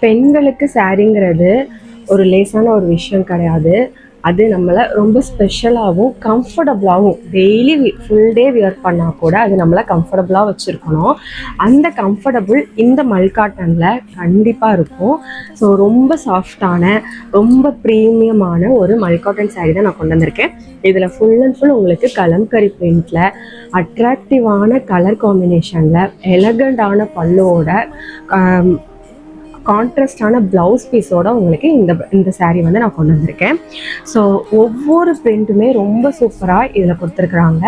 பெண்களுக்கு சாரிங்கிறது ஒரு லேசான ஒரு விஷயம் கிடையாது. அது நம்மளை ரொம்ப ஸ்பெஷலாகவும் கம்ஃபர்டபுளாகவும் டெய்லி ஃபுல் டே வியர் பண்ணால் கூட அது நம்மளை கம்ஃபர்டபுளாக வச்சுருக்கணும். அந்த கம்ஃபர்டபுள் இந்த மல்காட்டனில் கண்டிப்பாக இருக்கும். ஸோ ரொம்ப சாஃப்டான ரொம்ப ப்ரீமியமான ஒரு மல்காட்டன் சாரீ தான் நான் கொண்டு வந்திருக்கேன். இதில் ஃபுல் அண்ட் ஃபுல் உங்களுக்கு கலம்கரி பிரிண்டில் அட்ராக்டிவான கலர் காம்பினேஷனில் எலகண்டான பல்லுவோட கான்ட்ராஸ்டான ப்ளவுஸ் பீஸோட உங்களுக்கு இந்த சாரீ வந்து நான் கொண்டு வந்திருக்கேன். ஸோ ஒவ்வொரு பிரிண்ட்டுமே ரொம்ப சூப்பராக இதில் கொடுத்துருக்குறாங்க.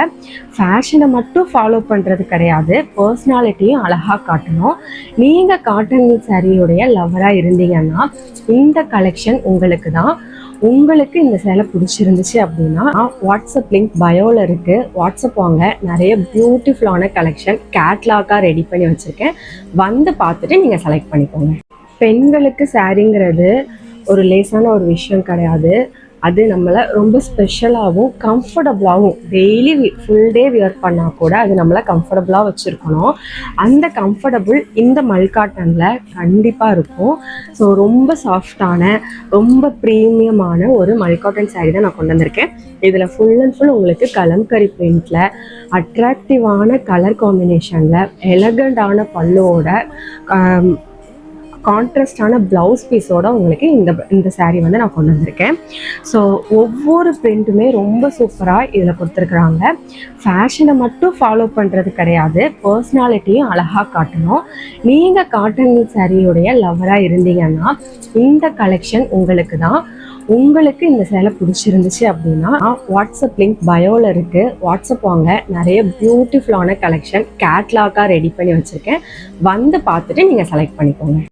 ஃபேஷனை மட்டும் ஃபாலோ பண்ணுறது கிடையாது, பர்சனாலிட்டியும் அழகாக காட்டணும். நீங்கள் காட்டன் சாரியுடைய லவராக இருந்தீங்கன்னா இந்த கலெக்ஷன் உங்களுக்கு தான். உங்களுக்கு இந்த சேலை பிடிச்சிருந்துச்சு அப்படின்னா வாட்ஸ்அப் லிங்க் பயோவில் இருக்குது, வாட்ஸ்அப் வாங்க. நிறைய பியூட்டிஃபுல்லான கலெக்ஷன் கேட்லாக்காக ரெடி பண்ணி வச்சுருக்கேன். வந்து பார்த்துட்டு நீங்கள் செலக்ட் பண்ணிக்கோங்க. பெண்களுக்கு சாரிங்கிறது ஒரு லேசான ஒரு விஷயம் கிடையாது. அது நம்மளை ரொம்ப ஸ்பெஷலாகவும் கம்ஃபர்டபுளாகவும் டெய்லி ஃபுல் டே வியர் பண்ணால் கூட அது நம்மளை கம்ஃபர்டபுளாக வச்சுருக்கணும். அந்த கம்ஃபர்டபுள் இந்த மல்காட்டனில் கண்டிப்பாக இருக்கும். ஸோ ரொம்ப சாஃப்டான ரொம்ப ப்ரீமியமான ஒரு மல்காட்டன் சாரீ தான் நான் கொண்டு வந்திருக்கேன். இதில் ஃபுல் அண்ட் ஃபுல் உங்களுக்கு கலம்கரி பிரிண்டில் அட்ராக்டிவான கலர் காம்பினேஷனில் எலகண்டான பல்லுவோட கான்ட்ராஸ்டான ப்ளவுஸ் பீஸோட உங்களுக்கு இந்த சாரீ வந்து நான் கொண்டு வந்திருக்கேன். ஸோ ஒவ்வொரு பிரிண்ட்டுமே ரொம்ப சூப்பராக இதில் கொடுத்துருக்குறாங்க. ஃபேஷனை மட்டும் ஃபாலோ பண்ணுறது கிடையாது, பர்சனாலிட்டியும் அழகாக காட்டணும். நீங்கள் காட்டன் சாரியுடைய லவராக இருந்தீங்கன்னா இந்த கலெக்ஷன் உங்களுக்கு தான். உங்களுக்கு இந்த சேலை பிடிச்சிருந்துச்சு அப்படின்னா வாட்ஸ்அப் லிங்க் பயோவில் இருக்குது, வாட்ஸ்அப் வாங்க. நிறைய பியூட்டிஃபுல்லான கலெக்ஷன் கேட்லாக்காக ரெடி பண்ணி வச்சுருக்கேன். வந்து பார்த்துட்டு நீங்கள் செலக்ட் பண்ணிக்கோங்க.